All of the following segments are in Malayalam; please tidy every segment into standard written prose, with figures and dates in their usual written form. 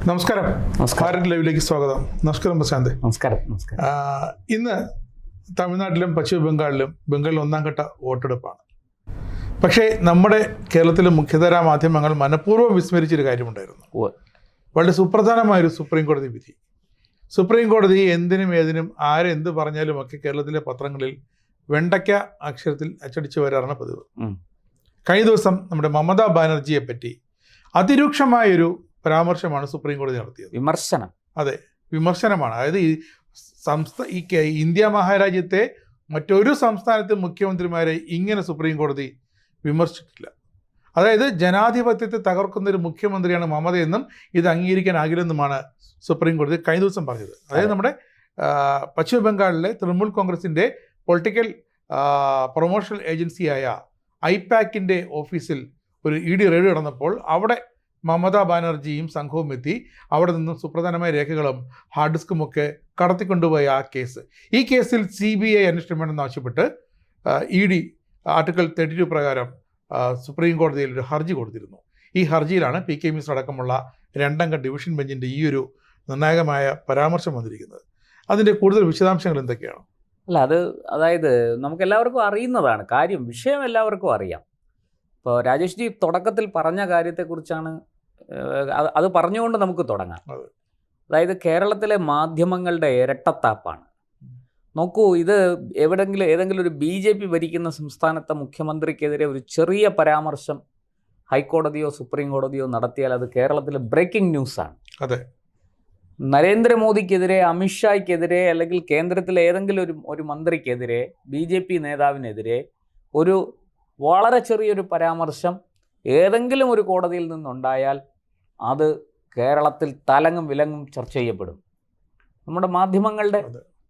നമസ്കാരം. ഭാരത് ലൈവിലേക്ക് സ്വാഗതം. നമസ്കാരം പ്രശാന്ത്. നമസ്കാരം. ഇന്ന് തമിഴ്നാട്ടിലും പശ്ചിമ ബംഗാളിൽ ഒന്നാം ഘട്ട വോട്ടെടുപ്പാണ്. പക്ഷേ നമ്മുടെ കേരളത്തിലെ മുഖ്യധാരാ മാധ്യമങ്ങൾ മനഃപൂർവ്വം വിസ്മരിച്ചൊരു കാര്യമുണ്ടായിരുന്നു. വളരെ സുപ്രധാനമായൊരു സുപ്രീം കോടതി വിധി. സുപ്രീം കോടതി എന്തിനും ഏതിനും ആരെന്ത് പറഞ്ഞാലും ഒക്കെ കേരളത്തിലെ പത്രങ്ങളിൽ വെണ്ടയ്ക്ക അക്ഷരത്തിൽ അച്ചടിച്ചു വരാറാണ് പതിവ്. കഴിഞ്ഞ ദിവസം നമ്മുടെ മമതാ ബാനർജിയെ പറ്റി അതിരൂക്ഷമായൊരു പരാമർശമാണ് സുപ്രീം കോടതി നടത്തിയത്. വിമർശനം. അതെ, വിമർശനമാണ്. അതായത് ഇന്ത്യ മഹാരാജ്യത്തെ മറ്റൊരു സംസ്ഥാനത്തെ മുഖ്യമന്ത്രിമാരെ ഇങ്ങനെ സുപ്രീം കോടതി വിമർശിച്ചിട്ടില്ല. അതായത് ജനാധിപത്യത്തെ തകർക്കുന്ന ഒരു മുഖ്യമന്ത്രിയാണ് മമതയെന്നും ഇത് അംഗീകരിക്കാനാകില്ലെന്നുമാണ് സുപ്രീം കോടതി കഴിഞ്ഞ ദിവസം പറഞ്ഞത്. അതായത് നമ്മുടെ പശ്ചിമ ബംഗാളിലെ തൃണമൂൽ കോൺഗ്രസിൻ്റെ പൊളിറ്റിക്കൽ പ്രൊമോഷണൽ ഏജൻസിയായ ഐപാക്കിൻ്റെ ഓഫീസിൽ ഒരു ED റെയ്ഡ് നടന്നപ്പോൾ അവിടെ മമതാ ബാനർജിയും സംഘവും എത്തി. അവിടെ നിന്നും സുപ്രധാനമായ രേഖകളും ഹാർഡ് ഡിസ്കുമൊക്കെ കടത്തിക്കൊണ്ടുപോയ ആ കേസ്. ഈ കേസിൽ CBI അന്വേഷണം വേണമെന്ന് ആവശ്യപ്പെട്ട് ED ആർട്ടിക്കിൾ 32 പ്രകാരം സുപ്രീം കോടതിയിൽ ഒരു ഹർജി കൊടുത്തിരുന്നു. ഈ ഹർജിയിലാണ് PK മിശ്ര അടക്കമുള്ള രണ്ടംഗ ഡിവിഷൻ ബെഞ്ചിൻ്റെ ഈ ഒരു നിർണായകമായ പരാമർശം വന്നിരിക്കുന്നത്. അതിൻ്റെ കൂടുതൽ വിശദാംശങ്ങൾ എന്തൊക്കെയാണ്? അതായത് നമുക്ക് എല്ലാവർക്കും അറിയുന്നതാണ് കാര്യം, വിഷയം എല്ലാവർക്കും അറിയാം. ഇപ്പോൾ രാജേഷ് ജി തുടക്കത്തിൽ പറഞ്ഞ കാര്യത്തെക്കുറിച്ചാണ് അത് പറഞ്ഞുകൊണ്ട് നമുക്ക് തുടങ്ങാം. അതായത് കേരളത്തിലെ മാധ്യമങ്ങളുടെ ഇരട്ടത്താപ്പാണ്. നോക്കൂ, ഇത് ഏതെങ്കിലും ഒരു BJP ഭരിക്കുന്ന സംസ്ഥാനത്തെ മുഖ്യമന്ത്രിക്കെതിരെ ഒരു ചെറിയ പരാമർശം ഹൈക്കോടതിയോ സുപ്രീം കോടതിയോ നടത്തിയാൽ അത് കേരളത്തിലെ ബ്രേക്കിംഗ് ന്യൂസാണ്. അതെ, നരേന്ദ്രമോദിക്കെതിരെ, അമിത്ഷായ്ക്കെതിരെ, അല്ലെങ്കിൽ കേന്ദ്രത്തിലെ ഏതെങ്കിലും ഒരു മന്ത്രിക്കെതിരെ, BJP നേതാവിനെതിരെ ഒരു വളരെ ചെറിയൊരു പരാമർശം ഏതെങ്കിലും ഒരു കോടതിയിൽ നിന്നുണ്ടായാൽ അത് കേരളത്തിൽ തലങ്ങും വിലങ്ങും ചർച്ച ചെയ്യപ്പെടും. നമ്മുടെ മാധ്യമങ്ങളുടെ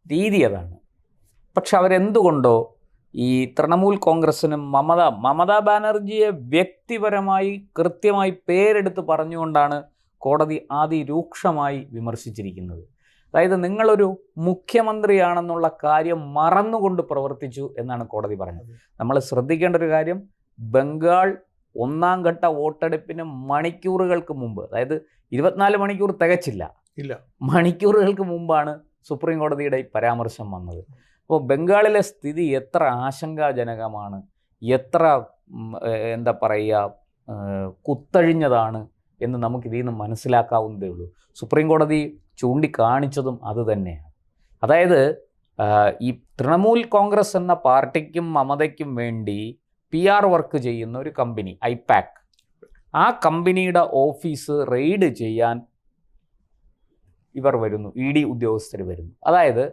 രീതി അതാണ്. പക്ഷെ അവരെന്തുകൊണ്ടോ ഈ തൃണമൂൽ കോൺഗ്രസിനും മമതാ ബാനർജിയെ വ്യക്തിപരമായി കൃത്യമായി പേരെടുത്ത് പറഞ്ഞുകൊണ്ടാണ് കോടതി അതിരൂക്ഷമായി വിമർശിച്ചിരിക്കുന്നത്. അതായത് നിങ്ങളൊരു മുഖ്യമന്ത്രിയാണെന്നുള്ള കാര്യം മറന്നുകൊണ്ട് പ്രവർത്തിച്ചു എന്നാണ് കോടതി പറഞ്ഞത്. നമ്മൾ ശ്രദ്ധിക്കേണ്ട ഒരു കാര്യം, ബംഗാൾ ഒന്നാം ഘട്ട വോട്ടെടുപ്പിന് മണിക്കൂറുകൾക്ക് മുമ്പ്, അതായത് 24 മണിക്കൂർ തികച്ചില്ല, മണിക്കൂറുകൾക്ക് മുമ്പാണ് സുപ്രീം കോടതിയുടെ പരാമർശം വന്നത്. അപ്പോൾ ബംഗാളിലെ സ്ഥിതി എത്ര ആശങ്കാജനകമാണ്, എത്ര എന്താ പറയുക കുത്തഴിഞ്ഞതാണ് എന്ന് നമുക്കിതിൽ നിന്ന് മനസ്സിലാക്കാവുന്നതേ ഉള്ളൂ. സുപ്രീം കോടതി ചൂണ്ടിക്കാണിച്ചതും അതുതന്നെയാണ്. അതായത് ഈ തൃണമൂൽ കോൺഗ്രസ് എന്ന പാർട്ടിക്കും മമതയ്ക്കും വേണ്ടി PR വർക്ക് ചെയ്യുന്ന ഒരു കമ്പനി ഐപാക്ക്, ആ കമ്പനിയുടെ ഓഫീസ് റെയ്ഡ് ചെയ്യാൻ ഇവർ വരുന്നു, ED ഉദ്യോഗസ്ഥർ വരുന്നു. അതായത്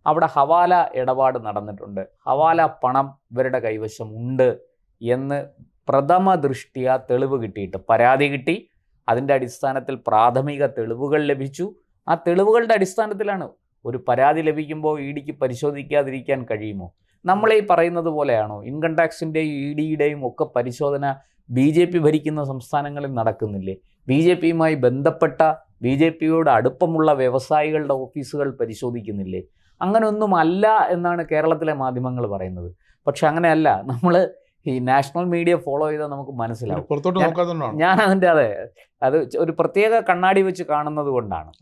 അവിടെ ഹവാല ഇടപാട് നടന്നിട്ടുണ്ട്, ഹവാല പണം ഇവരുടെ കൈവശം ഉണ്ട് എന്ന് പ്രഥമ ദൃഷ്ട്യാ തെളിവ് കിട്ടിയിട്ട് പരാതി കിട്ടി. അതിൻ്റെ അടിസ്ഥാനത്തിൽ പ്രാഥമിക തെളിവുകൾ ലഭിച്ചു. ആ തെളിവുകളുടെ അടിസ്ഥാനത്തിലാണ് ഒരു പരാതി ലഭിക്കുമ്പോൾ EDക്ക് പരിശോധിക്കാതിരിക്കാൻ കഴിയുമോ? നമ്മളീ പറയുന്നത് പോലെയാണോ ഇൻകം ടാക്സിൻ്റെയും EDയുടെയും ഒക്കെ പരിശോധന BJP ഭരിക്കുന്ന സംസ്ഥാനങ്ങളിൽ നടക്കുന്നില്ലേ? BJPയുമായി ബന്ധപ്പെട്ട BJPയോട് അടുപ്പമുള്ള വ്യവസായികളുടെ ഓഫീസുകൾ പരിശോധിക്കുന്നില്ലേ? അങ്ങനെയൊന്നുമല്ല എന്നാണ് കേരളത്തിലെ മാധ്യമങ്ങൾ പറയുന്നത്. പക്ഷെ അങ്ങനെയല്ല. നമ്മൾ ഈ നാഷണൽ മീഡിയ ഫോളോ ചെയ്താൽ നമുക്ക് മനസ്സിലാവും. ഞാൻ അത് ഒരു പ്രത്യേക കണ്ണാടി വെച്ച് കാണുന്നത് കൊണ്ടാണ്.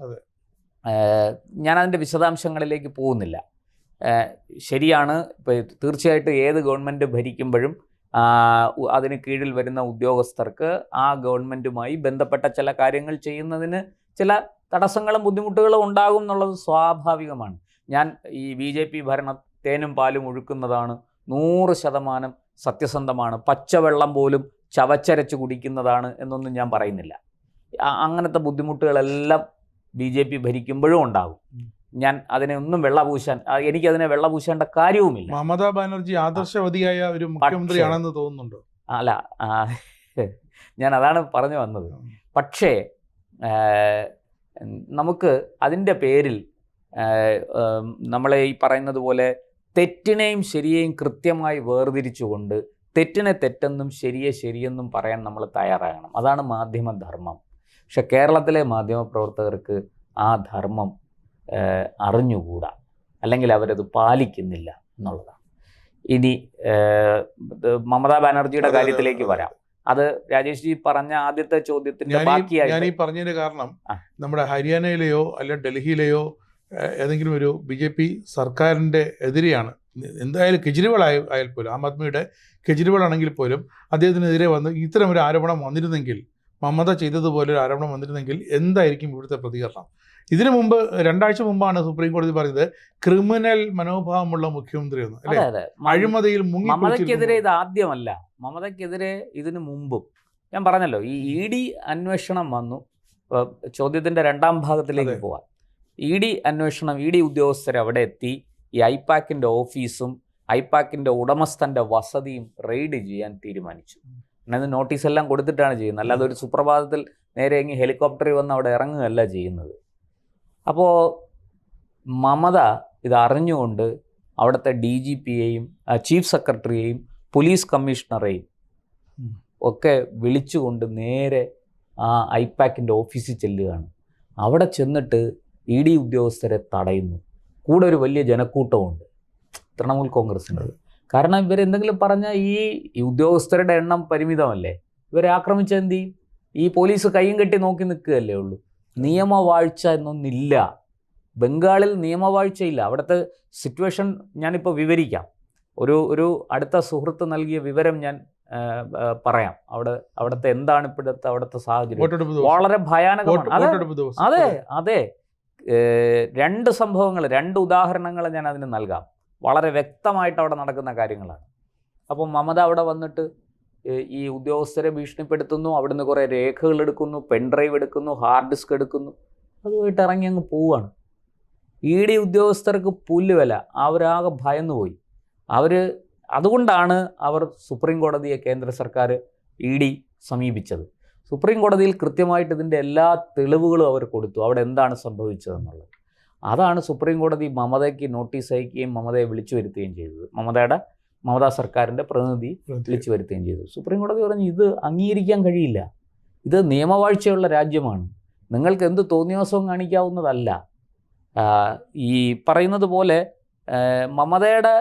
ഞാനതിൻ്റെ വിശദാംശങ്ങളിലേക്ക് പോകുന്നില്ല. ശരിയാണ്, ഇപ്പോൾ തീർച്ചയായിട്ടും ഏത് ഗവൺമെൻറ് ഭരിക്കുമ്പോഴും അതിന് കീഴിൽ വരുന്ന ഉദ്യോഗസ്ഥർക്ക് ആ ഗവൺമെൻറ്റുമായി ബന്ധപ്പെട്ട ചില കാര്യങ്ങൾ ചെയ്യുന്നതിന് ചില തടസ്സങ്ങളും ബുദ്ധിമുട്ടുകളും ഉണ്ടാകും എന്നുള്ളത് സ്വാഭാവികമാണ്. ഞാൻ ഈ BJP ഭരണം തേനും പാലും ഒഴുക്കുന്നതാണ്, 100% സത്യസന്ധമാണ്, പച്ചവെള്ളം പോലും ചവച്ചരച്ച് കുടിക്കുന്നതാണ് എന്നൊന്നും ഞാൻ പറയുന്നില്ല. അങ്ങനത്തെ ബുദ്ധിമുട്ടുകളെല്ലാം BJP ഭരിക്കുമ്പോഴും ഉണ്ടാകും. ഞാൻ അതിനെ ഒന്നും എനിക്കതിനെ വെള്ളപൂശേണ്ട കാര്യവുമില്ല. മമതാ ബാനർജി ആദർശവതിയായ ഒരു മുഖ്യമന്ത്രിയാണെന്ന് തോന്നുന്നുണ്ടോ? അല്ല, ഞാൻ അതാണ് പറഞ്ഞു വന്നത്. പക്ഷേ നമുക്ക് അതിൻ്റെ പേരിൽ നമ്മളെ ഈ പറയുന്നത് പോലെ തെറ്റിനെയും ശരിയെയും കൃത്യമായി വേർതിരിച്ചുകൊണ്ട് തെറ്റിനെ തെറ്റെന്നും ശരിയെ ശരിയെന്നും പറയാൻ നമ്മൾ തയ്യാറാകണം. അതാണ് മാധ്യമധർമ്മം. പക്ഷെ കേരളത്തിലെ മാധ്യമപ്രവർത്തകർക്ക് ആ ധർമ്മം അറിഞ്ഞുകൂടാ, അല്ലെങ്കിൽ അവരത് പാലിക്കുന്നില്ല എന്നുള്ളതാണ്. ഇനി മമതാ ബാനർജിയുടെ കാര്യത്തിലേക്ക് വരാം. അത് രാജേഷ് ജി പറഞ്ഞ ആദ്യത്തെ ചോദ്യത്തിന്റെ ഞാൻ ഈ ബാക്കിയായിട്ട് പറഞ്ഞതിന്റെ കാരണം ആ. നമ്മുടെ ഹരിയാനയിലെയോ അല്ല ഡൽഹിയിലെയോ ഏതെങ്കിലും ഒരു BJP സർക്കാരിൻ്റെ എതിരെയാണ്. എന്തായാലും കെജ്രിവാൾ ആയാൽ പോലും, ആം ആദ്മിയുടെ കെജ്രിവാൾ ആണെങ്കിൽ പോലും അദ്ദേഹത്തിനെതിരെ വന്ന് ഇത്തരം ഒരു ആരോപണം വന്നിരുന്നെങ്കിൽ, മമത ചെയ്തതുപോലെ ഒരു ആരോപണം വന്നിരുന്നെങ്കിൽ എന്തായിരിക്കും ഇവിടുത്തെ പ്രതികരണം? ഇതിനു മുമ്പ് 2 ആഴ്ച മുമ്പാണ് സുപ്രീം കോടതി പറഞ്ഞത് ക്രിമിനൽ മനോഭാവമുള്ള മുഖ്യമന്ത്രി എന്ന്, അല്ലെ? അതെ അഴിമതിയിൽ മമതയ്ക്കെതിരെ ഇത് ആദ്യമല്ല, മമതയ്ക്കെതിരെ ഇതിനു മുമ്പും ഞാൻ പറഞ്ഞല്ലോ ഈ ED അന്വേഷണം വന്നു. ചോദ്യത്തിന്റെ 2ാം ഭാഗത്തിലേക്ക് പോവാം. ED അന്വേഷണം, ED ഉദ്യോഗസ്ഥർ അവിടെ എത്തി ഈ ഐപാക്കിന്റെ ഓഫീസും ഐപാക്കിന്റെ ഉടമസ്ഥന്റെ വസതിയും റെയ്ഡ് ചെയ്യാൻ തീരുമാനിച്ചു. അത് നോട്ടീസെല്ലാം കൊടുത്തിട്ടാണ് ചെയ്യുന്നത്, അല്ലാതെ ഒരു സുപ്രഭാതത്തിൽ നേരെ എങ്കിൽ ഹെലികോപ്റ്ററിൽ വന്ന് അവിടെ ഇറങ്ങുകയല്ല ചെയ്യുന്നത്. അപ്പോൾ മമത ഇത് അറിഞ്ഞുകൊണ്ട് അവിടുത്തെ DGPയെയും ചീഫ് സെക്രട്ടറിയെയും പോലീസ് കമ്മീഷണറെയും ഒക്കെ വിളിച്ചുകൊണ്ട് നേരെ ആ ഐപാക്കിൻ്റെ ഓഫീസിൽ ചെല്ലുകയാണ്. അവിടെ ചെന്നിട്ട് ED ഉദ്യോഗസ്ഥരെ തടയുന്നു. കൂടെ ഒരു വലിയ ജനക്കൂട്ടമുണ്ട് തൃണമൂൽ കോൺഗ്രസിൻ്റെ. കാരണം ഇവരെന്തെങ്കിലും പറഞ്ഞാൽ ഈ ഉദ്യോഗസ്ഥരുടെ എണ്ണം പരിമിതമല്ലേ, ഇവരെ ആക്രമിച്ചാൽ എന്ത് ചെയ്യും? ഈ പോലീസ് കയ്യും കെട്ടി നോക്കി നിൽക്കുകയല്ലേ ഉള്ളൂ. നിയമവാഴ്ച എന്നൊന്നില്ല ബംഗാളിൽ, നിയമവാഴ്ചയില്ല. അവിടുത്തെ സിറ്റുവേഷൻ ഞാനിപ്പോൾ വിവരിക്കാം. ഒരു അടുത്ത സുഹൃത്ത് നൽകിയ വിവരം ഞാൻ പറയാം. അവിടുത്തെ എന്താണ് ഇപ്പോഴത്തെ അവിടുത്തെ സാഹചര്യം, വളരെ ഭയാനകമാണ്. അതെ 2 സംഭവങ്ങൾ, 2 ഉദാഹരണങ്ങൾ ഞാൻ അതിന് നൽകാം. വളരെ വ്യക്തമായിട്ട് അവിടെ നടക്കുന്ന കാര്യങ്ങളാണ്. അപ്പോൾ മമത അവിടെ വന്നിട്ട് ഈ ഉദ്യോഗസ്ഥരെ ഭീഷണിപ്പെടുത്തുന്നു, അവിടുന്ന് കുറേ രേഖകൾ എടുക്കുന്നു, പെൻഡ്രൈവ് എടുക്കുന്നു, ഹാർഡ് ഡിസ്ക് എടുക്കുന്നു, അതുമായിട്ട് ഇറങ്ങി അങ്ങ് പോവുകയാണ്. ED ഉദ്യോഗസ്ഥർക്ക് പുല്ലുവില, അവരാകെ ഭയന്നുപോയി. അതുകൊണ്ടാണ് അവർ സുപ്രീം കോടതിയെ, കേന്ദ്ര സർക്കാർ ED സമീപിച്ചത്. സുപ്രീം കോടതിയിൽ കൃത്യമായിട്ട് ഇതിൻ്റെ എല്ലാ തെളിവുകളും അവർ കൊടുത്തു, അവിടെ എന്താണ് സംഭവിച്ചതെന്നുള്ളത്. അതാണ് സുപ്രീം കോടതി മമതയ്ക്ക് നോട്ടീസ് അയക്കുകയും മമതയെ വിളിച്ചു വരുത്തുകയും ചെയ്തത്. മമതാ സർക്കാരിൻ്റെ പ്രതിനിധി വിളിച്ചു വരുത്തുകയും ചെയ്തു. സുപ്രീം കോടതി പറഞ്ഞു ഇത് അംഗീകരിക്കാൻ കഴിയില്ല, ഇത് നിയമവാഴ്ചയുള്ള രാജ്യമാണ്, നിങ്ങൾക്ക് എന്ത് തോന്നിയവസവും കാണിക്കാവുന്നതല്ല. ഈ പറയുന്നത് പോലെ മമതയുടെ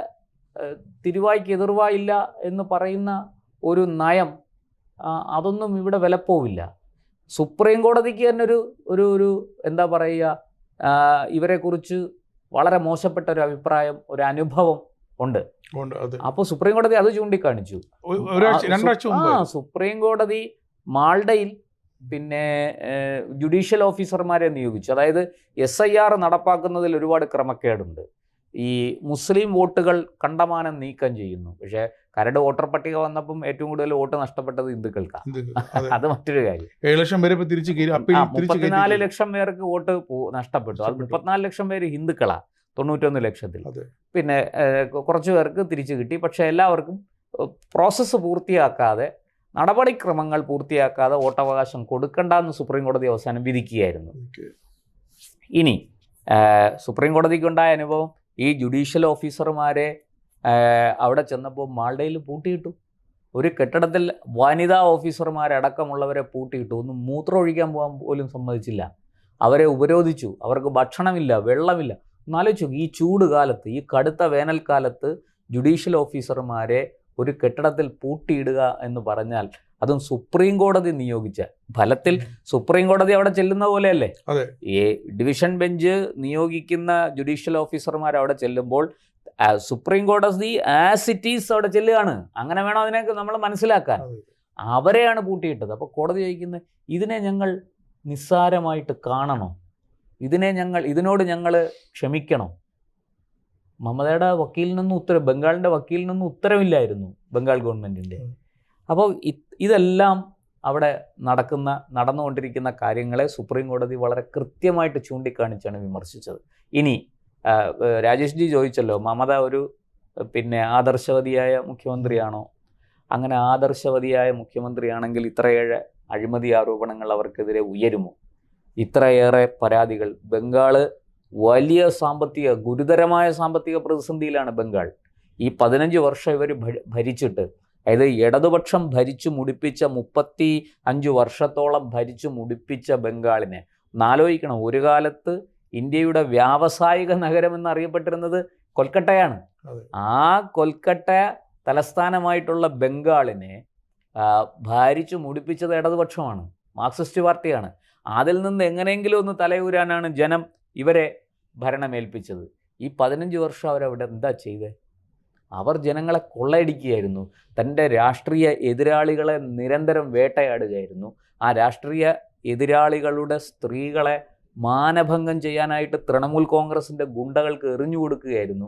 തിരുവായ്ക്ക് എതിർവായില്ല എന്ന് പറയുന്ന ഒരു നയം, അതൊന്നും ഇവിടെ വിലപ്പോവില്ല. സുപ്രീം കോടതിക്ക് തന്നെ ഒരു എന്താ പറയുക, ഇവരെക്കുറിച്ച് വളരെ മോശപ്പെട്ട ഒരു അഭിപ്രായം, ഒരു അനുഭവം ഉണ്ട്. അപ്പോൾ സുപ്രീം കോടതി അത് ചൂണ്ടിക്കാണിച്ചു. സുപ്രീം കോടതി മാൾഡയിൽ പിന്നെ ജുഡീഷ്യൽ ഓഫീസർമാരെ നിയോഗിച്ചു. അതായത് SIR നടപ്പാക്കുന്നതിൽ ഒരുപാട് ക്രമക്കേടുണ്ട്. ഈ മുസ്ലിം വോട്ടുകൾ കണ്ടമാനം നീക്കം ചെയ്യുന്നു. പക്ഷേ കരട് വോട്ടർ പട്ടിക വന്നപ്പം ഏറ്റവും കൂടുതൽ വോട്ട് നഷ്ടപ്പെട്ടത് ഹിന്ദുക്കൾക്കാണ്. അത് മറ്റൊരു കാര്യം. 34 ലക്ഷം പേർക്ക് വോട്ട് നഷ്ടപ്പെട്ടു. അത് 34 ലക്ഷം പേര് ഹിന്ദുക്കളാണ് 91 ലക്ഷത്തിൽ. പിന്നെ കുറച്ച് പേർക്ക് തിരിച്ചു കിട്ടി. പക്ഷേ എല്ലാവർക്കും പ്രോസസ്സ് പൂർത്തിയാക്കാതെ, നടപടിക്രമങ്ങൾ പൂർത്തിയാക്കാതെ വോട്ടവകാശം കൊടുക്കണ്ടെന്ന് സുപ്രീം കോടതി അവസാനം വിധിക്കുകയായിരുന്നു. ഇനി സുപ്രീം കോടതിക്കുണ്ടായ അനുഭവം, ഈ ജുഡീഷ്യൽ ഓഫീസർമാരെ അവിടെ ചെന്നപ്പോൾ മാൾഡയിൽ പൂട്ടിയിട്ടു. ഒരു കെട്ടിടത്തിൽ വനിതാ ഓഫീസർമാരടക്കമുള്ളവരെ പൂട്ടിയിട്ടു. ഒന്നും മൂത്രം ഒഴിക്കാൻ പോകാൻ പോലും സമ്മതിച്ചില്ല. അവരെ ഉപരോധിച്ചു. അവർക്ക് ഭക്ഷണമില്ല, വെള്ളമില്ല. ഒന്നാലോചിച്ചു, ഈ ചൂട് കാലത്ത്, ഈ കടുത്ത വേനൽക്കാലത്ത് ജുഡീഷ്യൽ ഓഫീസർമാരെ ഒരു കെട്ടിടത്തിൽ പൂട്ടിയിടുക എന്ന് പറഞ്ഞാൽ, അതും സുപ്രീം കോടതി നിയോഗിച്ച, ഫലത്തിൽ സുപ്രീം കോടതി അവിടെ ചെല്ലുന്ന പോലെയല്ലേ. ഈ ഡിവിഷൻ ബെഞ്ച് നിയോഗിക്കുന്ന ജുഡീഷ്യൽ ഓഫീസർമാർ അവിടെ ചെല്ലുമ്പോൾ സുപ്രീം കോടതി ആസ് ഇറ്റ് ഈസ് അവിടെ ചെല്ലുകയാണ്. അങ്ങനെ വേണം അതിനൊക്കെ നമ്മൾ മനസ്സിലാക്കാൻ. അവരെയാണ് പൂട്ടിയിട്ടത്. അപ്പോൾ കോടതി ചോദിക്കുന്നത്, ഇതിനെ ഞങ്ങൾ നിസ്സാരമായിട്ട് കാണണോ? ഇതിനോട് ഞങ്ങൾ ക്ഷമിക്കണം? മമതയുടെ വക്കീലിൽ നിന്നും ബംഗാളിൻ്റെ വക്കീലിൽ നിന്നും ഉത്തരവില്ലായിരുന്നു ബംഗാൾ ഗവൺമെൻറ്റിൻ്റെ. അപ്പോൾ ഇതെല്ലാം അവിടെ നടന്നുകൊണ്ടിരിക്കുന്ന കാര്യങ്ങളെ സുപ്രീം കോടതി വളരെ കൃത്യമായിട്ട് ചൂണ്ടിക്കാണിച്ചാണ് വിമർശിച്ചത്. ഇനി രാജേഷ് ജി ചോദിച്ചല്ലോ, മമത ഒരു ആദർശവതിയായ മുഖ്യമന്ത്രിയാണോ? അങ്ങനെ ആദർശവതിയായ മുഖ്യമന്ത്രിയാണെങ്കിൽ ഇത്രയേറെ അഴിമതി ആരോപണങ്ങൾ അവർക്കെതിരെ ഉയരുമോ? ഇത്രയേറെ പരാതികൾ. ബംഗാൾ വലിയ ഗുരുതരമായ സാമ്പത്തിക പ്രതിസന്ധിയിലാണ് ബംഗാൾ. ഈ 15 വർഷം ഇവർ ഭരിച്ചിട്ട്, അതായത് ഇടതുപക്ഷം ഭരിച്ചു മുടിപ്പിച്ച 35 വർഷത്തോളം ഭരിച്ചു മുടിപ്പിച്ച ബംഗാളിനെ ഒന്നാലോചിക്കണം. ഒരു കാലത്ത് ഇന്ത്യയുടെ വ്യാവസായിക നഗരം എന്നറിയപ്പെട്ടിരുന്നത് കൊൽക്കട്ടയാണ്. ആ കൊൽക്കട്ട തലസ്ഥാനമായിട്ടുള്ള ബംഗാളിനെ ഭാരിച്ചു മുടിപ്പിച്ചത് ഇടതുപക്ഷമാണ്, മാർക്സിസ്റ്റ് പാർട്ടിയാണ്. അതിൽ നിന്ന് എങ്ങനെയെങ്കിലും ഒന്ന് തലയൂരാനാണ് ജനം ഇവരെ ഭരണമേൽപ്പിച്ചത്. ഈ 15 വർഷം അവരവിടെ എന്താ ചെയ്തത്? അവർ ജനങ്ങളെ കൊള്ളയടിക്കുകയായിരുന്നു. തൻ്റെ രാഷ്ട്രീയ എതിരാളികളെ നിരന്തരം വേട്ടയാടുകയായിരുന്നു. ആ രാഷ്ട്രീയ എതിരാളികളുടെ സ്ത്രീകളെ മാനഭംഗം ചെയ്യാനായിട്ട് തൃണമൂൽ കോൺഗ്രസിൻ്റെ ഗുണ്ടകൾക്ക് എറിഞ്ഞു കൊടുക്കുകയായിരുന്നു.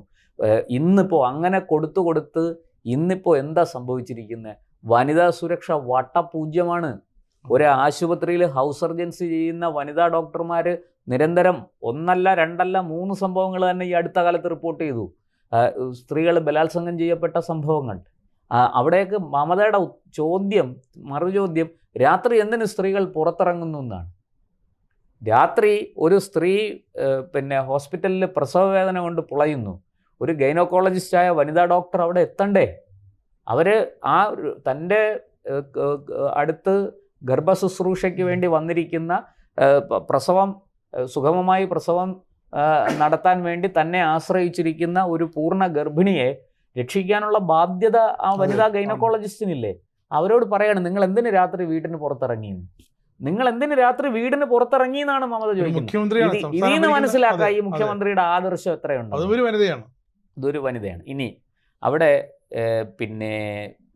ഇന്നിപ്പോൾ അങ്ങനെ കൊടുത്ത് ഇന്നിപ്പോൾ എന്താ സംഭവിച്ചിരിക്കുന്നത്? വനിതാ സുരക്ഷ വട്ടപൂജ്യമാണ്. ഒരു ആശുപത്രിയിൽ ഹൗസ് സർജൻസി ചെയ്യുന്ന വനിതാ ഡോക്ടർമാർ നിരന്തരം 1 അല്ല 2 അല്ല 3 സംഭവങ്ങൾ തന്നെ ഈ അടുത്ത കാലത്ത് റിപ്പോർട്ട് ചെയ്തു. സ്ത്രീകൾ ബലാത്സംഗം ചെയ്യപ്പെട്ട സംഭവങ്ങൾ. അവിടേക്ക് മമതയുടെ മറുചോദ്യം, രാത്രി എന്തിന് സ്ത്രീകൾ പുറത്തിറങ്ങുന്നു എന്നാണ്. രാത്രി ഒരു സ്ത്രീ ഹോസ്പിറ്റലിൽ പ്രസവ വേദന കൊണ്ട് പുളയുന്നു. ഒരു ഗൈനക്കോളജിസ്റ്റായ വനിതാ ഡോക്ടർ അവിടെ എത്തണ്ടേ? അവർ തൻ്റെ അടുത്ത് ഗർഭശുശ്രൂഷയ്ക്ക് വേണ്ടി വന്നിരിക്കുന്ന സുഗമമായി പ്രസവം നടത്താൻ വേണ്ടി തന്നെ ആശ്രയിച്ചിരിക്കുന്ന ഒരു പൂർണ്ണ ഗർഭിണിയെ രക്ഷിക്കാനുള്ള ബാധ്യത ആ വനിതാ ഗൈനക്കോളജിസ്റ്റിനില്ലേ? അവരോട് പറയാണ്, നിങ്ങൾ എന്തിന് രാത്രി വീടിന് പുറത്തിറങ്ങി? നിങ്ങൾ എന്തിന് രാത്രി വീടിന് പുറത്തിറങ്ങി എന്നാണ് മമത ചോദിക്കുന്നത്. ഇതിന്ന് മനസ്സിലാക്കാം ഈ മുഖ്യമന്ത്രിയുടെ ആദർശം എത്രയുണ്ട്. ഇതൊരു വനിതയാണ്. ഇനി അവിടെ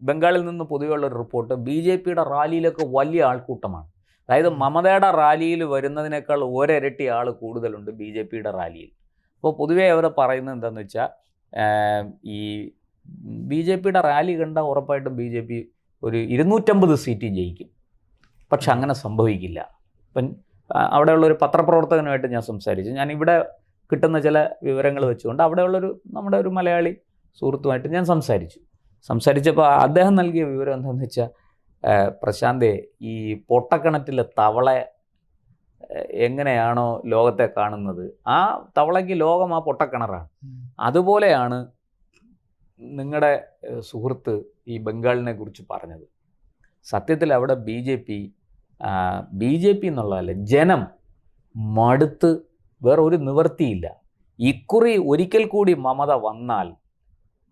ബംഗാളിൽ നിന്ന് പൊതുവെയുള്ളൊരു റിപ്പോർട്ട്, BJPയുടെ റാലിയിലൊക്കെ വലിയ ആൾക്കൂട്ടമാണ്. അതായത് മമതയുടെ റാലിയിൽ വരുന്നതിനേക്കാൾ ഒരരട്ടി ആൾ കൂടുതലുണ്ട് BJPയുടെ റാലിയിൽ. അപ്പോൾ പൊതുവേ അവർ പറയുന്നത് എന്താണെന്ന് വെച്ചാൽ, ഈ BJPയുടെ റാലി കണ്ടാൽ ഉറപ്പായിട്ടും BJP ഒരു 250 സീറ്റ് ജയിക്കും. പക്ഷെ അങ്ങനെ സംഭവിക്കില്ല. ഇപ്പം അവിടെയുള്ളൊരു പത്രപ്രവർത്തകനുമായിട്ട് ഞാൻ സംസാരിച്ചു. ഞാൻ ഇവിടെ കിട്ടുന്ന ചില വിവരങ്ങൾ വെച്ചുകൊണ്ട് അവിടെയുള്ളൊരു നമ്മുടെ ഒരു മലയാളി സുഹൃത്തുമായിട്ട് ഞാൻ സംസാരിച്ചപ്പോൾ അദ്ദേഹം നൽകിയ വിവരം എന്താണെന്ന് വെച്ചാൽ, പ്രശാന്തേ, ഈ പൊട്ടക്കിണറ്റിലെ തവള എങ്ങനെയാണോ ലോകത്തെ കാണുന്നത്, ആ തവളയ്ക്ക് ലോകം ആ പൊട്ടക്കിണറാണ്. അതുപോലെയാണ് നിങ്ങളുടെ സുഹൃത്ത് ഈ ബംഗാളിനെ കുറിച്ച് പറഞ്ഞത്. സത്യത്തിൽ അവിടെ BJP എന്നുള്ളതല്ല, ജനം മടുത്ത് വേറെ ഒരു നിവൃത്തിയില്ല. ഇക്കുറി ഒരിക്കൽ കൂടി മമത വന്നാൽ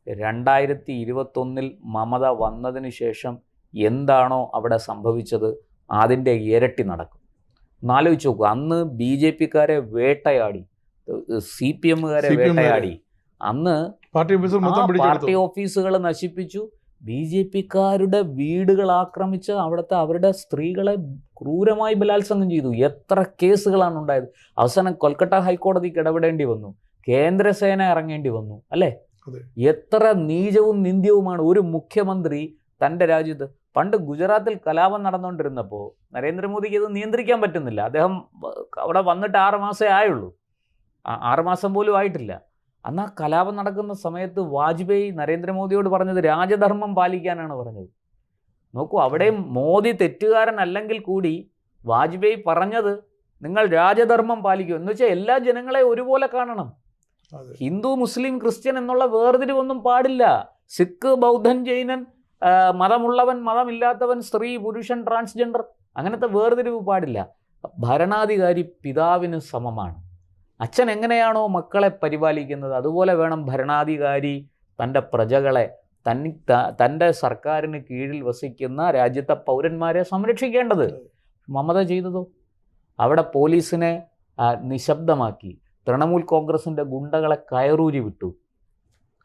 2021 മമത വന്നതിന് ശേഷം എന്താണോ അവിടെ സംഭവിച്ചത് അതിൻ്റെ ഇരട്ടി നടക്കും. ഒന്നാലോചിച്ച് നോക്കുക. അന്ന് BJPക്കാരെ വേട്ടയാടി, CPMകാരെ വേട്ടയാടി, അന്ന് പാർട്ടി ഓഫീസുകൾ നശിപ്പിച്ചു, BJPക്കാരുടെ വീടുകൾ ആക്രമിച്ച് അവരുടെ സ്ത്രീകളെ ക്രൂരമായി ബലാത്സംഗം ചെയ്തു. എത്ര കേസുകളാണ് ഉണ്ടായത്. അവസാനം കൊൽക്കത്ത ഹൈക്കോടതിക്ക് ഇടപെടേണ്ടി വന്നു, കേന്ദ്രസേന ഇറങ്ങേണ്ടി വന്നു, അല്ലേ? എത്ര നീചവും നിന്ദ്യവുമാണ് ഒരു മുഖ്യമന്ത്രി തൻ്റെ രാജ്യത്ത്. പണ്ട് ഗുജറാത്തിൽ കലാപം നടന്നുകൊണ്ടിരുന്നപ്പോൾ നരേന്ദ്രമോദിക്ക് ഇത് നിയന്ത്രിക്കാൻ പറ്റുന്നില്ല. അദ്ദേഹം അവിടെ വന്നിട്ട് 6 മാസമേ ആയുള്ളൂ, 6 മാസം പോലും ആയിട്ടില്ല. അന്ന് ആ കലാപം നടക്കുന്ന സമയത്ത് വാജ്പേയി നരേന്ദ്രമോദിയോട് പറഞ്ഞത് രാജധർമ്മം പാലിക്കാനാണ് പറഞ്ഞത്. നോക്കൂ, അവിടെയും മോദി തെറ്റുകാരനല്ലെങ്കിൽ കൂടി വാജ്പേയി പറഞ്ഞത് നിങ്ങൾ രാജധർമ്മം പാലിക്കൂ എന്ന് വെച്ചാൽ എല്ലാ ജനങ്ങളെ ഒരുപോലെ കാണണം. ഹിന്ദു മുസ്ലിം ക്രിസ്ത്യൻ എന്നുള്ള വേർതിരിവൊന്നും പാടില്ല. സിഖ് ബൗദ്ധൻ ജൈനൻ, മതമുള്ളവൻ മതമില്ലാത്തവൻ, സ്ത്രീ പുരുഷൻ ട്രാൻസ്ജെൻഡർ, അങ്ങനത്തെ വേർതിരിവ് പാടില്ല. ഭരണാധികാരി പിതാവിന് സമമാണ്. അച്ഛൻ എങ്ങനെയാണോ മക്കളെ പരിപാലിക്കുന്നത് അതുപോലെ വേണം ഭരണാധികാരി തൻ്റെ പ്രജകളെ, തൻ്റെ സർക്കാരിന് കീഴിൽ വസിക്കുന്ന രാജ്യത്തെ പൗരന്മാരെ സംരക്ഷിക്കേണ്ടത്. മമത ചെയ്തതോ? അവിടെ പോലീസിനെ നിശബ്ദമാക്കി, തൃണമൂൽ കോൺഗ്രസിൻ്റെ ഗുണ്ടകളെ കയറൂരി വിട്ടു.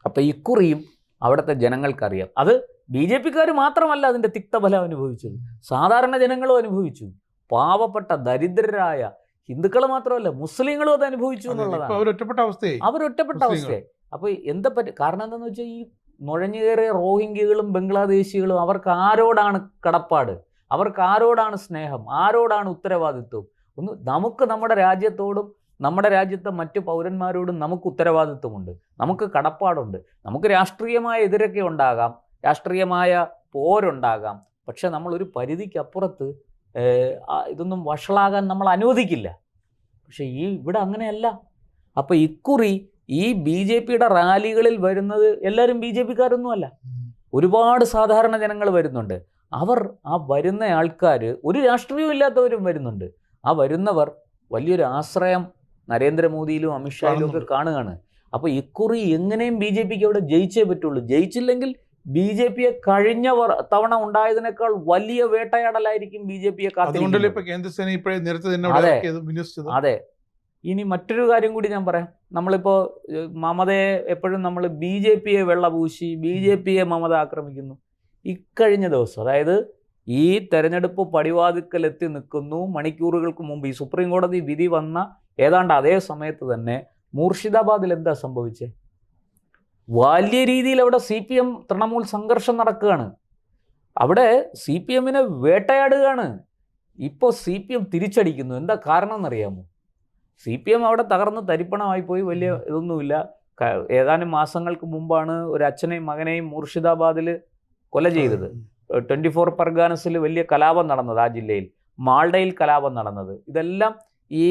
അപ്പോൾ ഇക്കുറിയും അവിടുത്തെ ജനങ്ങൾക്കറിയാം. അത് BJPക്കാർ മാത്രമല്ല അതിൻ്റെ തിക്തഫലം അനുഭവിച്ചത്, സാധാരണ ജനങ്ങളും അനുഭവിച്ചു. പാവപ്പെട്ട ദരിദ്രരായ ഹിന്ദുക്കൾ മാത്രമല്ല മുസ്ലിങ്ങളും അത് അനുഭവിച്ചു എന്നുള്ളതാണ്. അവരൊറ്റപ്പെട്ട അവസ്ഥയെ. അപ്പോൾ കാരണം എന്താണെന്ന് വെച്ചാൽ, ഈ നുഴഞ്ഞു കയറിയ റോഹിംഗ്യകളും ബംഗ്ലാദേശികളും അവർക്ക് ആരോടാണ് കടപ്പാട്, അവർക്ക് ആരോടാണ് സ്നേഹം, ആരോടാണ് ഉത്തരവാദിത്വം? നമുക്ക് നമ്മുടെ രാജ്യത്തോടും നമ്മുടെ രാജ്യത്തെ മറ്റു പൗരന്മാരോടും നമുക്ക് ഉത്തരവാദിത്വമുണ്ട്, നമുക്ക് കടപ്പാടുണ്ട്. നമുക്ക് രാഷ്ട്രീയമായ എതിരൊക്കെ ഉണ്ടാകാം, രാഷ്ട്രീയമായ പോരുണ്ടാകാം, പക്ഷെ നമ്മളൊരു പരിധിക്കപ്പുറത്ത് ഇതൊന്നും വഷളാകാൻ നമ്മൾ അനുവദിക്കില്ല. പക്ഷെ ഇവിടെ അങ്ങനെയല്ല. അപ്പോൾ ഇക്കുറി ഈ BJPയുടെ റാലികളിൽ വരുന്നത് എല്ലാവരും BJPക്കാരൊന്നുമല്ല, ഒരുപാട് സാധാരണ ജനങ്ങൾ വരുന്നുണ്ട്. ആ വരുന്ന ആൾക്കാർ ഒരു രാഷ്ട്രീയവും ഇല്ലാത്തവരും വരുന്നുണ്ട്. ആ വരുന്നവർ വലിയൊരു ആശ്രയം നരേന്ദ്രമോദിയിലും അമിത്ഷായിലും ഒക്കെ കാണുകയാണ്. അപ്പോൾ ഇക്കുറി എങ്ങനെയും BJPക്ക് അവിടെ ജയിച്ചേ പറ്റുള്ളൂ. ജയിച്ചില്ലെങ്കിൽ BJP കഴിഞ്ഞ തവണ ഉണ്ടായതിനേക്കാൾ വലിയ വേട്ടയാടലായിരിക്കും BJP അതുകൊണ്ടല്ലേ ഇപ്പൊ കേന്ദ്രസേന ഇപ്പോഴേ നേരത്തെ തന്നെ അതെ. വിന്യസിച്ചത്. അതെ. ഇനി മറ്റൊരു കാര്യം കൂടി ഞാൻ പറയാം. നമ്മളിപ്പോൾ മമതയെ എപ്പോഴും നമ്മൾ BJP വെള്ളപൂശി BJP മമത ആക്രമിക്കുന്നു. ഇക്കഴിഞ്ഞ ദിവസം, അതായത് ഈ തെരഞ്ഞെടുപ്പ് പടിവാതിക്കൽ എത്തി നിൽക്കുന്നു, മണിക്കൂറുകൾക്ക് മുമ്പ് ഈ സുപ്രീം കോടതി വിധി വന്ന ഏതാണ്ട് അതേ സമയത്ത് തന്നെ മൂർഷിദാബാദിൽ എന്താ സംഭവിച്ചത്? വലിയ രീതിയിൽ അവിടെ CPM തൃണമൂൽ സംഘർഷം നടക്കുകയാണ്. അവിടെ CPM-നെ വേട്ടയാടുകയാണ്. ഇപ്പോൾ CPM തിരിച്ചടിക്കുന്നു. എന്താ കാരണം എന്നറിയാമോ? CPM അവിടെ തകർന്ന് തരിപ്പണമായി പോയി, വലിയ ഇതൊന്നുമില്ല. ഏതാനും മാസങ്ങൾക്ക് മുമ്പാണ് ഒരു അച്ഛനെയും മകനെയും മൂർഷിദാബാദിൽ കൊല ചെയ്തത്. 24 പർഗാനസിൽ വലിയ കലാപം നടന്നത്, ആ ജില്ലയിൽ മാൾഡയിൽ കലാപം നടന്നത്. ഇതെല്ലാം ഈ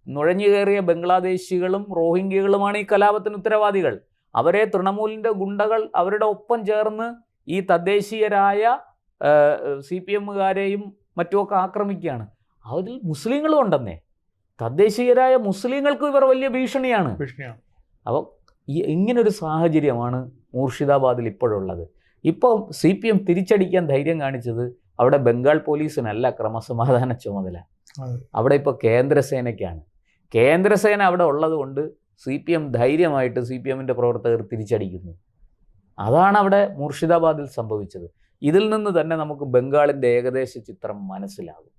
നുഴഞ്ഞു കയറിയ ബംഗ്ലാദേശികളും റോഹിംഗ്യകളുമാണ് ഈ കലാപത്തിന് ഉത്തരവാദികൾ. അവരെ തൃണമൂലിൻ്റെ ഗുണ്ടകൾ അവരുടെ ഒപ്പം ചേർന്ന് ഈ തദ്ദേശീയരായ CPM-കാരെയും മറ്റുമൊക്കെ ആക്രമിക്കുകയാണ്. അതിൽ മുസ്ലിങ്ങളും ഉണ്ടെന്നേ. തദ്ദേശീയരായ മുസ്ലിങ്ങൾക്കും ഇവർ വലിയ ഭീഷണിയാണ്. അപ്പോൾ ഇങ്ങനൊരു സാഹചര്യമാണ് മൂർഷിദാബാദിൽ ഇപ്പോഴുള്ളത്. ഇപ്പോൾ CPM തിരിച്ചടിക്കാൻ ധൈര്യം കാണിച്ചത് അവിടെ ബംഗാൾ പോലീസിനല്ല ക്രമസമാധാന ചുമതല, അവിടെ ഇപ്പോൾ കേന്ദ്രസേനയ്ക്കാണ്. കേന്ദ്രസേന അവിടെ ഉള്ളത് കൊണ്ട് CPM ധൈര്യമായിട്ട് CPM-ൻ്റെ പ്രവർത്തകർ തിരിച്ചടിക്കുന്നു. അതാണ് അവിടെ മൂർഷിദാബാദിൽ സംഭവിച്ചത്. ഇതിൽ നിന്ന് തന്നെ നമുക്ക് ബംഗാളിൻ്റെ ഏകദേശ ചിത്രം മനസ്സിലാകും.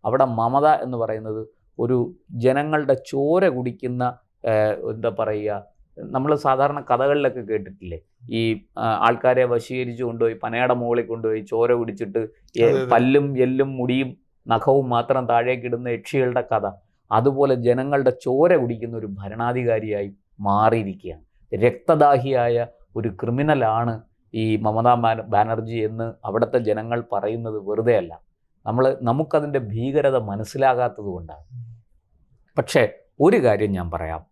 അവിടെ മമത എന്ന് പറയുന്നത് ഒരു ജനങ്ങളുടെ ചോര കുടിക്കുന്ന, എന്താ പറയുക, നമ്മൾ സാധാരണ കഥകളിലൊക്കെ കേട്ടിട്ടില്ലേ, ഈ ആൾക്കാരെ വശീകരിച്ചു കൊണ്ടുപോയി പനയുടെ മുകളിൽ കൊണ്ടുപോയി ചോര കുടിച്ചിട്ട് പല്ലും എല്ലും മുടിയും നഖവും മാത്രം താഴേക്കിടുന്ന യക്ഷികളുടെ കഥ. അതുപോലെ ജനങ്ങളുടെ ചോര കുടിക്കുന്ന ഒരു ഭരണാധികാരിയായി മാറിയിരിക്കുകയാണ്. രക്തദാഹിയായ ഒരു ക്രിമിനലാണ് ഈ മമതാ ബാനർജി എന്ന് അവിടുത്തെ ജനങ്ങൾ പറയുന്നത് വെറുതെ അല്ല. നമുക്കതിൻ്റെ ഭീകരത മനസ്സിലാകാത്തത് കൊണ്ടാണ്. പക്ഷേ ഒരു കാര്യം ഞാൻ പറയാം,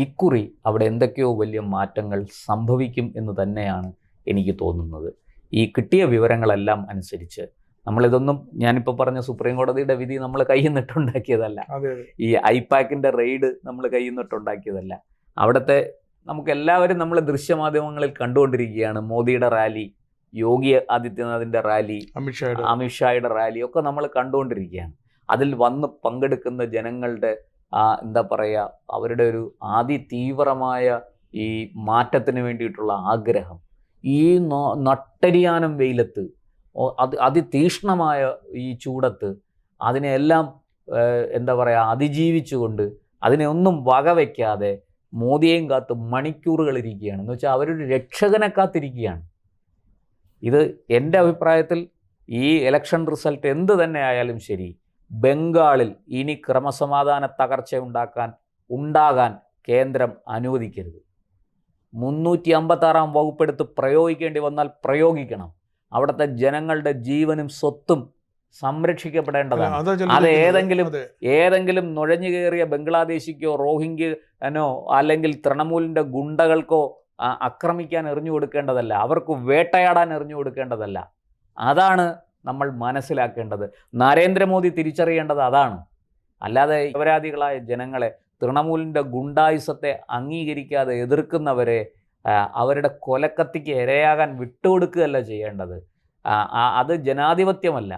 ഇക്കുറി അവിടെ എന്തൊക്കെയോ വലിയ മാറ്റങ്ങൾ സംഭവിക്കും എന്ന് തന്നെയാണ് എനിക്ക് തോന്നുന്നത്. ഈ കിട്ടിയ വിവരങ്ങളെല്ലാം അനുസരിച്ച് നമ്മളിതൊന്നും, ഞാനിപ്പോൾ പറഞ്ഞ സുപ്രീം കോടതിയുടെ വിധി നമ്മൾ കയ്യിൽ നിന്നുണ്ടാക്കിയതല്ല, ഈ ഐപാക്കിൻ്റെ റെയ്ഡ് നമ്മൾ കയ്യിൽ നിന്നുണ്ടാക്കിയതല്ല. അവിടുത്തെ നമുക്കെല്ലാവരും നമ്മൾ ദൃശ്യമാധ്യമങ്ങളിൽ കണ്ടുകൊണ്ടിരിക്കുകയാണ്. മോദിയുടെ റാലി, യോഗി ആദിത്യനാഥിൻ്റെ റാലി, അമിത്ഷായുടെ റാലി ഒക്കെ നമ്മൾ കണ്ടുകൊണ്ടിരിക്കുകയാണ്. അതിൽ വന്ന് പങ്കെടുക്കുന്ന ജനങ്ങളുടെ എന്താ പറയുക, അവരുടെ ഒരു അതിതീവ്രമായ ഈ മാറ്റത്തിന് വേണ്ടിയിട്ടുള്ള ആഗ്രഹം, ഈ നട്ടരിയാനം വെയിലത്ത്, അതിതീക്ഷ്ണമായ ഈ ചൂടത്ത് അതിനെല്ലാം എന്താ പറയുക അതിജീവിച്ചുകൊണ്ട് അതിനെ ഒന്നും വകവയ്ക്കാതെ മോദിയെയും കാത്ത് മണിക്കൂറുകൾ ഇരിക്കുകയാണ്. എന്ന് വെച്ചാൽ അവരൊരു രക്ഷകനെ കാത്തിരിക്കുകയാണ്. ഇത് എൻ്റെ അഭിപ്രായത്തിൽ ഈ ഇലക്ഷൻ റിസൾട്ട് എന്ത് തന്നെ ആയാലും ശരി, ബംഗാളിൽ ഇനി ക്രമസമാധാന തകർച്ച ഉണ്ടാകാൻ കേന്ദ്രം അനുവദിക്കരുത്. 356 വകുപ്പെടുത്ത് പ്രയോഗിക്കേണ്ടി വന്നാൽ പ്രയോഗിക്കണം. അവിടുത്തെ ജനങ്ങളുടെ ജീവനും സ്വത്തും സംരക്ഷിക്കപ്പെടേണ്ടതാണ്. അത് ഏതെങ്കിലും നുഴഞ്ഞു കയറിയ ബംഗ്ലാദേശിക്കോ റോഹിംഗ്യനോ അല്ലെങ്കിൽ തൃണമൂലിൻ്റെ ഗുണ്ടകൾക്കോ ആക്രമിക്കാൻ എറിഞ്ഞു കൊടുക്കേണ്ടതല്ല, അവർക്ക് വേട്ടയാടാൻ എറിഞ്ഞു കൊടുക്കേണ്ടതല്ല. അതാണ് നമ്മൾ മനസ്സിലാക്കേണ്ടത്. നരേന്ദ്രമോദി തിരിച്ചറിയേണ്ടത് അതാണ്. അല്ലാതെ അപരാധികളായ ജനങ്ങളെ, തൃണമൂലിൻ്റെ ഗുണ്ടായുസത്തെ അംഗീകരിക്കാതെ എതിർക്കുന്നവരെ അവരുടെ കൊലക്കത്തിക്ക് ഇരയാകാൻ വിട്ടുകൊടുക്കുകയല്ല ചെയ്യേണ്ടത്. അത് ജനാധിപത്യമല്ല,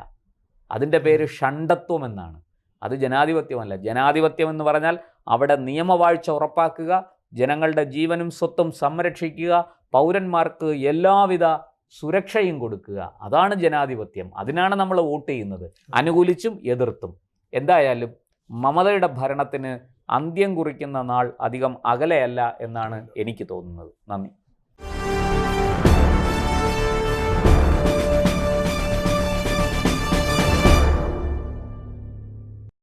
അതിൻ്റെ പേര് ഷണ്ടത്വം എന്നാണ്. അത് ജനാധിപത്യമല്ല. ജനാധിപത്യം എന്ന് പറഞ്ഞാൽ അവിടെ നിയമവാഴ്ച ഉറപ്പാക്കുക, ജനങ്ങളുടെ ജീവനും സ്വത്തും സംരക്ഷിക്കുക, പൗരന്മാർക്ക് എല്ലാവിധ സുരക്ഷയും കൊടുക്കുക. അതാണ് ജനാധിപത്യം. അതിനാണ് നമ്മൾ വോട്ട് ചെയ്യുന്നത്, അനുകൂലിച്ചും എതിർത്തും. എന്തായാലും മമതയുടെ ഭരണത്തിന് അന്ത്യം കുറിക്കുന്ന നാൾ അധികം അകലെയല്ല എന്നാണ് എനിക്ക് തോന്നുന്നത്. നന്ദി.